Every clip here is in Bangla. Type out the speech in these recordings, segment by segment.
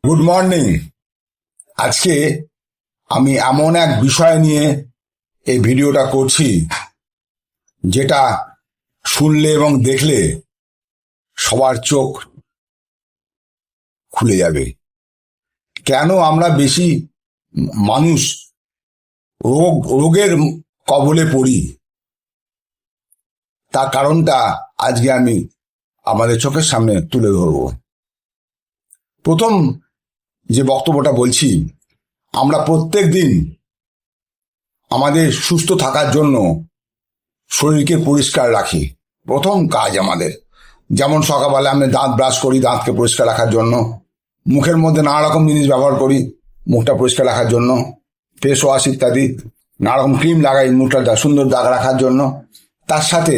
Good morning. আজকে আমি এমন এক বিষয় নিয়ে এই ভিডিওটা করছি যেটা শুনলে এবং দেখলে সবার চোখ খুলে যাবে। কেন আমরা বেশি মানুষ রোগের কবলে পড়ি, তার কারণটা আজকে আমি আমাদের চোখের সামনে তুলে ধরব। প্রথম যে বক্তব্যটা বলছি, আমরা প্রত্যেক দিন আমাদের সুস্থ থাকার জন্য শরীরকে পরিষ্কার রাখি। প্রথম কাজ আমাদের, যেমন সকালবেলা আমরা দাঁত ব্রাশ করি দাঁতকে পরিষ্কার রাখার জন্য, মুখের মধ্যে নানা রকম জিনিস ব্যবহার করি মুখটা পরিষ্কার রাখার জন্য, ফেস ওয়াশ ইত্যাদি নানা রকম ক্রিম লাগাই মুখটা সুন্দর দাগ রাখার জন্য। তার সাথে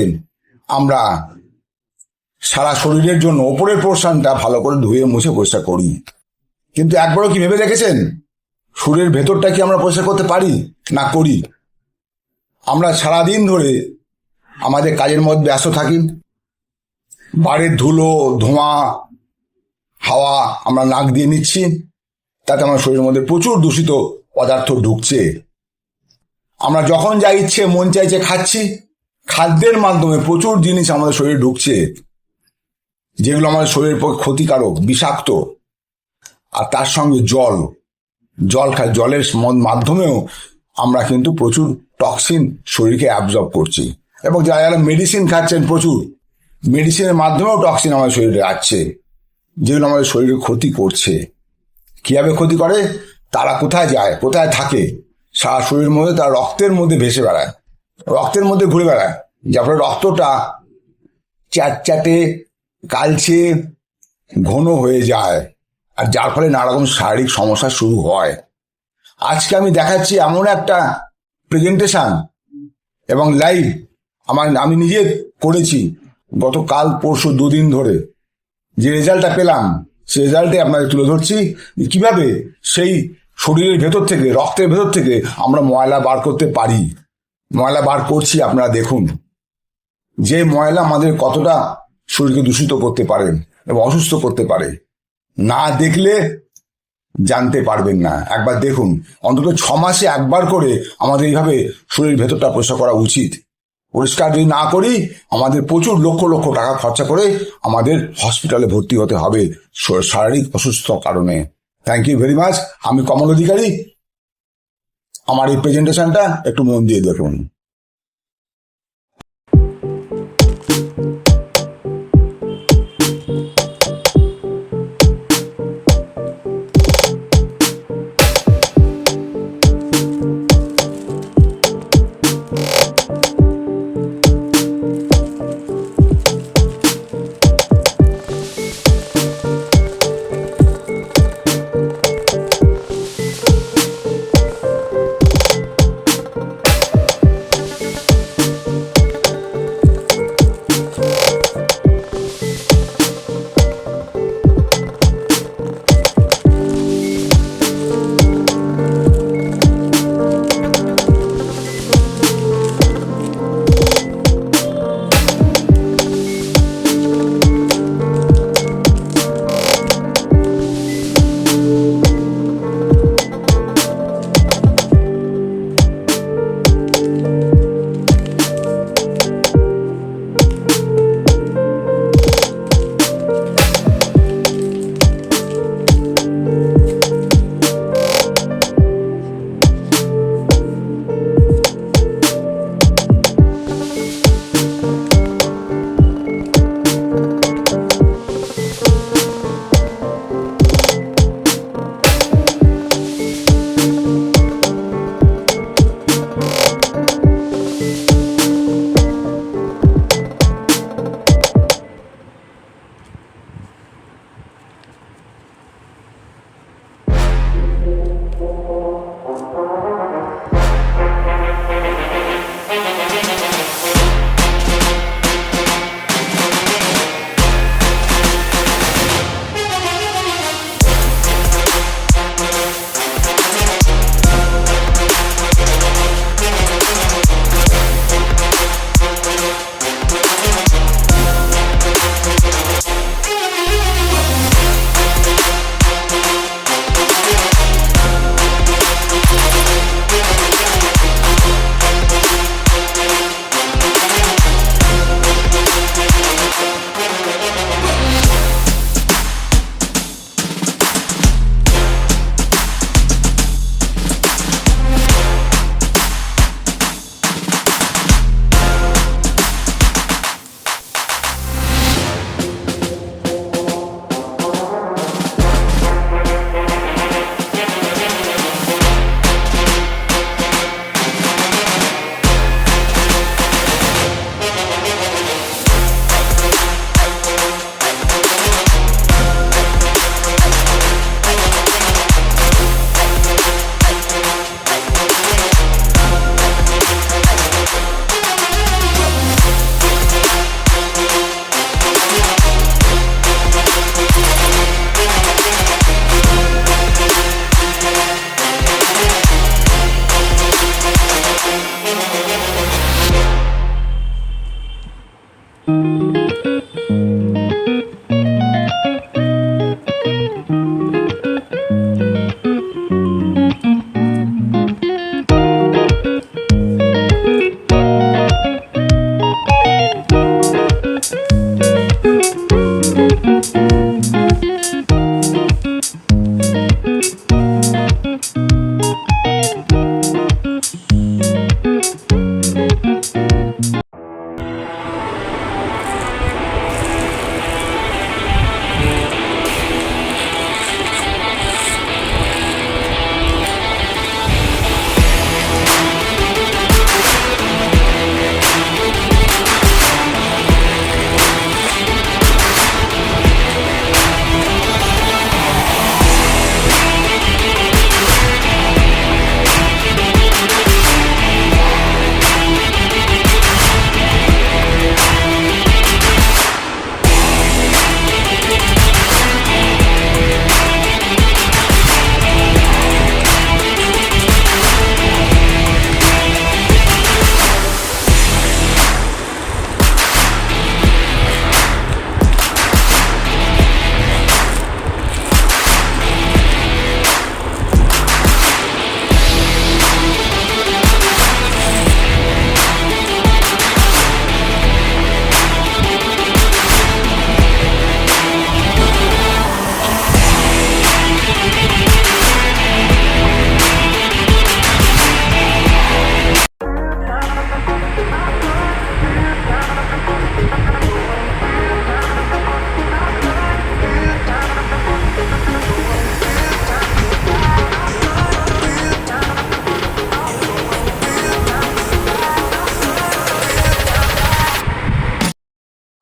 আমরা সারা শরীরের জন্য ওপরের পোর্শনটা ভালো করে ধুয়ে মুছে পরিষ্কার করি। কিন্তু একবারও কি ভেবে দেখেছেন শরীরের ভেতরটা কি আমরা পরিষ্কার করতে পারি না করি? আমরা সারাদিন ধরে আমাদের কাজের মধ্যে ব্যস্ত থাকি, বাড়ির ধুলো ধোঁয়া হাওয়া আমরা নাক দিয়ে নিচ্ছি, তাতে আমার শরীরের মধ্যে প্রচুর দূষিত পদার্থ ঢুকছে। আমরা যখন যা ইচ্ছে মন চাইছে খাচ্ছি, খাদ্যের মাধ্যমে প্রচুর জিনিস আমাদের শরীরে ঢুকছে যেগুলো আমাদের শরীরের পক্ষে ক্ষতিকারক, বিষাক্ত। আর তার সঙ্গে জল খাই, জলের মাধ্যমেও আমরা কিন্তু প্রচুর টক্সিন শরীরকে অ্যাবজর্ব করছি। এবং যারা যারা মেডিসিন খাচ্ছেন প্রচুর, মেডিসিনের মাধ্যমেও টক্সিন আমাদের শরীরে আসছে যেগুলো আমাদের শরীরে ক্ষতি করছে। কিভাবে ক্ষতি করে? তারা কোথায় যায়, কোথায় থাকে? সারা শরীরের মধ্যে তারা রক্তের মধ্যে ভেসে বেড়ায়, রক্তের মধ্যে ঘুরে বেড়ায়, যার ফলে রক্তটা চ্যাটচ্যাটে কালচে ঘন হয়ে যায়, আর যার ফলে নানা রকম শারীরিক সমস্যা শুরু হয়। আজকে আমি দেখাচ্ছি এমন একটা প্রেজেন্টেশন এবং লাইভ আমি নিজে করেছি গতকাল পরশু দুদিন ধরে। যে রেজাল্টটা পেলাম সেই রেজাল্টে আপনাদের তুলে ধরছি কিভাবে সেই শরীরের ভেতর থেকে, রক্তের ভেতর থেকে আমরা ময়লা বার করতে পারি। ময়লা বার করছি, আপনারা দেখুন যে ময়লা আমাদের কতটা শরীরকে দূষিত করতে পারে এবং অসুস্থ করতে পারে। না দেখলে জানতে পারবেন না, একবার দেখুন। অন্তত 6 মাসে একবার করে আমাদের এইভাবে শরীরের ভেতরটা পরিষ্কার করা উচিত। পরিষ্কার যদি না করি আমাদের প্রচুর লক্ষ লক্ষ টাকা খরচা করে আমাদের হসপিটালে ভর্তি হতে হবে শারীরিক অসুস্থ কারণে। Thank you very much. আমি কমল অধিকারী। আমার এই প্রেজেন্টেশনটা একটু মন দিয়ে দেখুন।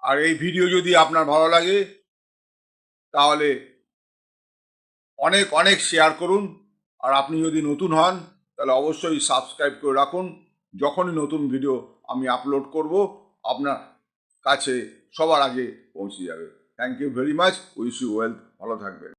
আর এই ভিডিও যদি আপনার ভালো লাগে তাহলে অনেক অনেক শেয়ার করুন। আর আপনি যদি নতুন হন তাহলে অবশ্যই সাবস্ক্রাইব করে রাখুন। যখনই নতুন ভিডিও আমি আপলোড করব আপনার কাছে সবার আগে পৌঁছে যাবে। Thank you very much. Wish you wealth. ভালো থাকবেন।